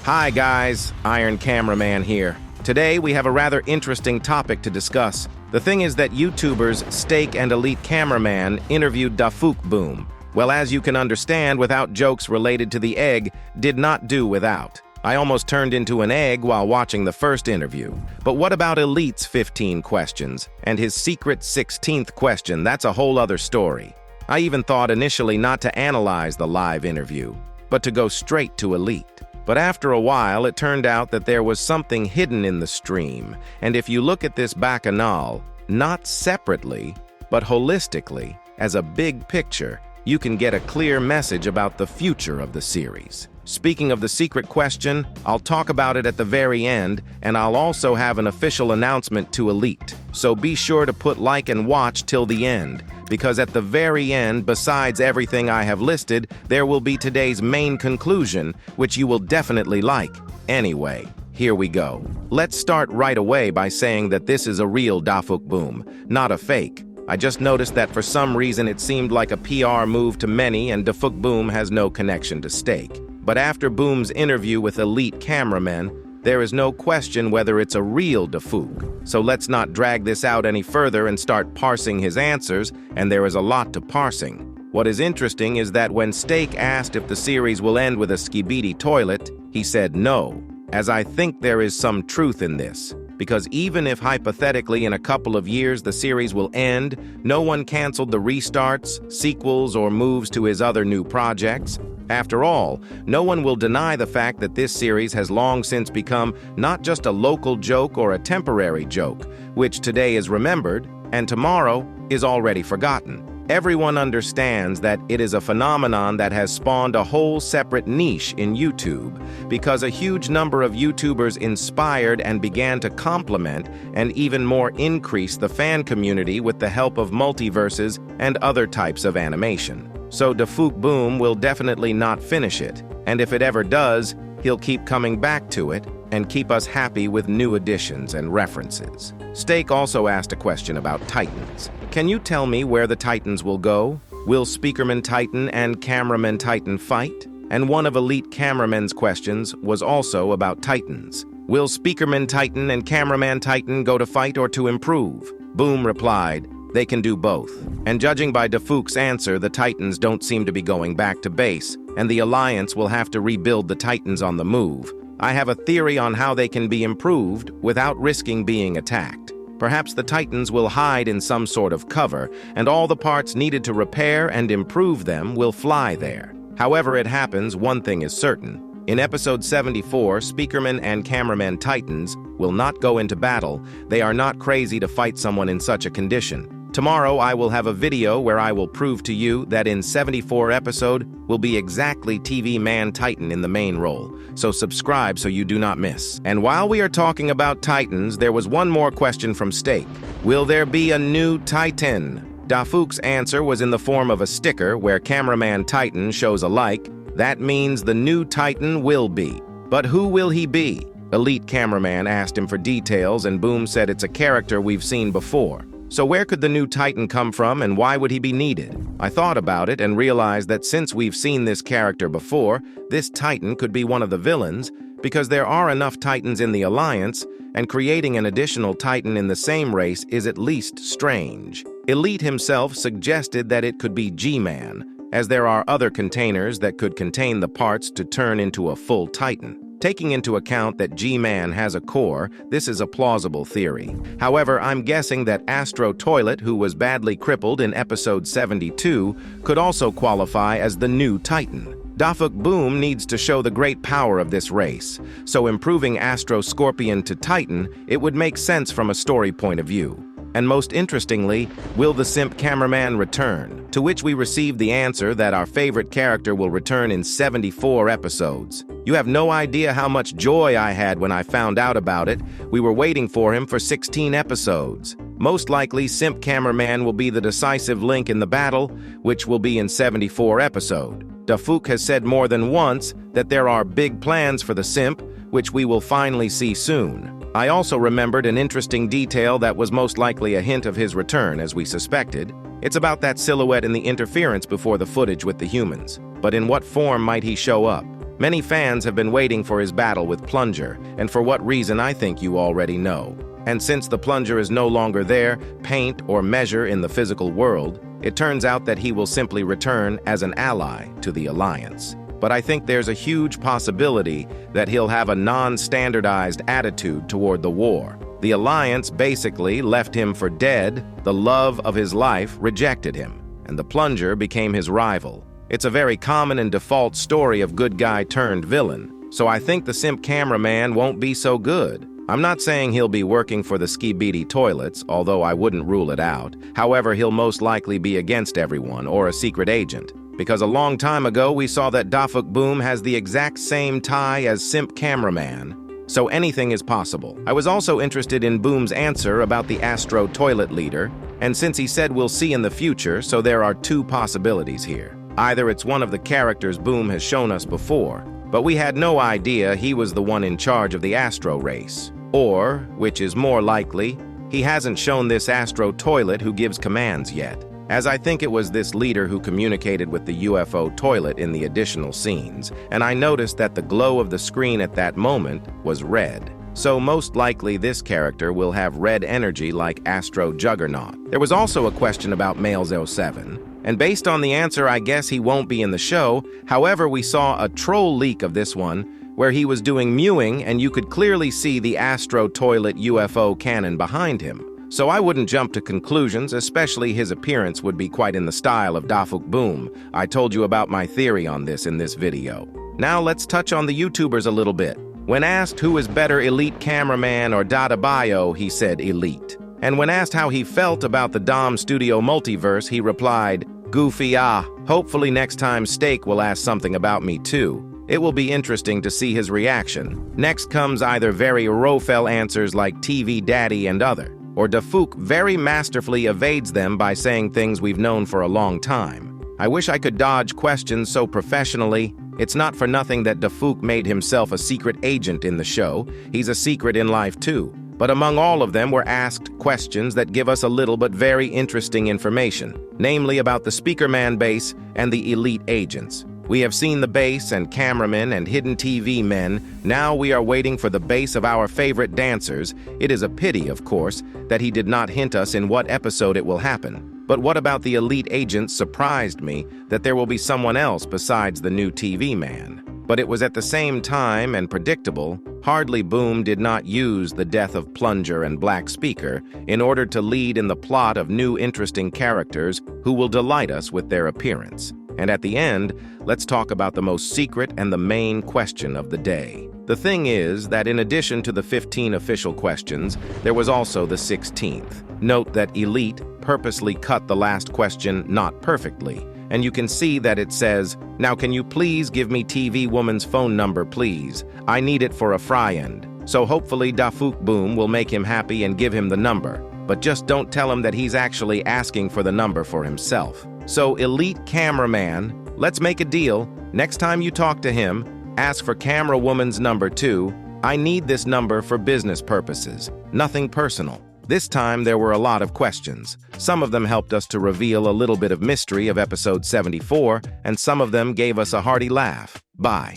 Hi guys, Iron Cameraman here. Today we have a rather interesting topic to discuss. The thing is that YouTubers Steak and Elite Cameraman interviewed DafuqBoom. Well, as you can understand, without jokes related to the egg, did not do without. I almost turned into an egg while watching the first interview. But what about Elite's 15 questions and his secret 16th question? That's a whole other story. I even thought initially not to analyze the live interview, but to go straight to Elite. But after a while, it turned out that there was something hidden in the stream. And if you look at this bacchanal, not separately, but holistically, as a big picture, you can get a clear message about the future of the series. Speaking of the secret question, I'll talk about it at the very end, and I'll also have an official announcement to Elite. So be sure to put like and watch till the end, because at the very end, besides everything I have listed, there will be today's main conclusion, which you will definitely like. Anyway, here we go. Let's start right away by saying that this is a real DafuqBoom, not a fake. I just noticed that for some reason it seemed like a PR move to many, and DafuqBoom has no connection to Steak. But after Boom's interview with Elite Cameraman, there is no question whether it's a real Dafuq. So let's not drag this out any further and start parsing his answers, and there is a lot to parsing. What is interesting is that when Steak asked if the series will end with a Skibidi Toilet, he said no, as I think there is some truth in this. Because even if hypothetically in a couple of years the series will end, no one canceled the restarts, sequels, or moves to his other new projects. After all, no one will deny the fact that this series has long since become not just a local joke or a temporary joke, which today is remembered and tomorrow is already forgotten. Everyone understands that it is a phenomenon that has spawned a whole separate niche in YouTube, because a huge number of YouTubers inspired and began to complement and even more increase the fan community with the help of multiverses and other types of animation. So DafuqBoom will definitely not finish it, and if it ever does, he'll keep coming back to it and keep us happy with new additions and references. Steak also asked a question about Titans. Can you tell me where the Titans will go? Will Speakerman Titan and Cameraman Titan fight? And one of Elite Cameraman's questions was also about Titans. Will Speakerman Titan and Cameraman Titan go to fight or to improve? Boom replied, they can do both. And judging by Dafuq's answer, the Titans don't seem to be going back to base, and the Alliance will have to rebuild the Titans on the move. I have a theory on how they can be improved without risking being attacked. Perhaps the Titans will hide in some sort of cover, and all the parts needed to repair and improve them will fly there. However it happens, one thing is certain. In episode 74, Speakerman and Cameraman Titans will not go into battle. They are not crazy to fight someone in such a condition. Tomorrow I will have a video where I will prove to you that in 74 episode will be exactly TV Man Titan in the main role. So subscribe so you do not miss. And while we are talking about Titans, there was one more question from Steak. Will there be a new Titan? Dafuq's answer was in the form of a sticker where Cameraman Titan shows a like. That means the new Titan will be. But who will he be? Elite Cameraman asked him for details, and Boom said it's a character we've seen before. So where could the new Titan come from, and why would he be needed? I thought about it and realized that since we've seen this character before, this Titan could be one of the villains, because there are enough Titans in the Alliance, and creating an additional Titan in the same race is at least strange. Elite himself suggested that it could be G-Man, as there are other containers that could contain the parts to turn into a full Titan. Taking into account that G-Man has a core, this is a plausible theory. However, I'm guessing that Astro Toilet, who was badly crippled in episode 72, could also qualify as the new Titan. DafuqBoom needs to show the great power of this race, so improving Astro Scorpion to Titan, it would make sense from a story point of view. And most interestingly, will the Simp Cameraman return? To which we received the answer that our favorite character will return in 74 episodes. You have no idea how much joy I had when I found out about it. We were waiting for him for 16 episodes. Most likely, Simp Cameraman will be the decisive link in the battle, which will be in 74 episodes. Dafuq has said more than once that there are big plans for the Simp, which we will finally see soon. I also remembered an interesting detail that was most likely a hint of his return, as we suspected. It's about that silhouette in the interference before the footage with the humans. But in what form might he show up? Many fans have been waiting for his battle with Plunger, and for what reason I think you already know. And since the Plunger is no longer there, paint or measure in the physical world, it turns out that he will simply return as an ally to the Alliance. But I think there's a huge possibility that he'll have a non-standardized attitude toward the war. The Alliance basically left him for dead, the love of his life rejected him, and the Plunger became his rival. It's a very common and default story of good guy turned villain, so I think the Simp Cameraman won't be so good. I'm not saying he'll be working for the Skibidi Toilets, although I wouldn't rule it out. However, he'll most likely be against everyone or a secret agent. Because a long time ago we saw that DafuqBoom has the exact same tie as Simp Cameraman, so anything is possible. I was also interested in Boom's answer about the Astro Toilet leader, and since he said we'll see in the future, so there are two possibilities here. Either it's one of the characters Boom has shown us before, but we had no idea he was the one in charge of the Astro race. Or, which is more likely, he hasn't shown this Astro Toilet who gives commands yet, as I think it was this leader who communicated with the UFO toilet in the additional scenes, and I noticed that the glow of the screen at that moment was red. So most likely this character will have red energy like Astro Juggernaut. There was also a question about Males 07, and based on the answer I guess he won't be in the show. However, we saw a troll leak of this one where he was doing mewing and you could clearly see the Astro Toilet UFO cannon behind him. So I wouldn't jump to conclusions, especially his appearance would be quite in the style of DafuqBoom. I told you about my theory on this in this video. Now let's touch on the YouTubers a little bit. When asked who is better, Elite Cameraman or Dada Bio, he said Elite. And when asked how he felt about the Dom Studio multiverse, he replied, "Goofy hopefully next time Steak will ask something about me too. It will be interesting to see his reaction." Next comes either very Rofel answers like TV Daddy and other, or Dafuk very masterfully evades them by saying things we've known for a long time. I wish I could dodge questions so professionally. It's not for nothing that Dafuk made himself a secret agent in the show. He's a secret in life too. But among all of them were asked questions that give us a little but very interesting information, namely about the Speakerman base and the elite agents. We have seen the base and cameramen and hidden TV men. Now we are waiting for the base of our favorite dancers. It is a pity, of course, that he did not hint us in what episode it will happen. But what about the elite agents surprised me that there will be someone else besides the new TV man. But it was at the same time and predictable. Hardly Boom did not use the death of Plunger and Black Speaker in order to lead in the plot of new interesting characters who will delight us with their appearance. And at the end, let's talk about the most secret and the main question of the day. The thing is that in addition to the 15 official questions, there was also the 16th. Note that Elite purposely cut the last question not perfectly, and you can see that it says, "Now can you please give me TV woman's phone number, please? I need it for a fry-end." So hopefully DafuqBoom will make him happy and give him the number, but just don't tell him that he's actually asking for the number for himself. So Elite Cameraman, let's make a deal. Next time you talk to him, ask for Camera Woman's number too. I need this number for business purposes, nothing personal. This time there were a lot of questions. Some of them helped us to reveal a little bit of mystery of episode 74, and some of them gave us a hearty laugh. Bye.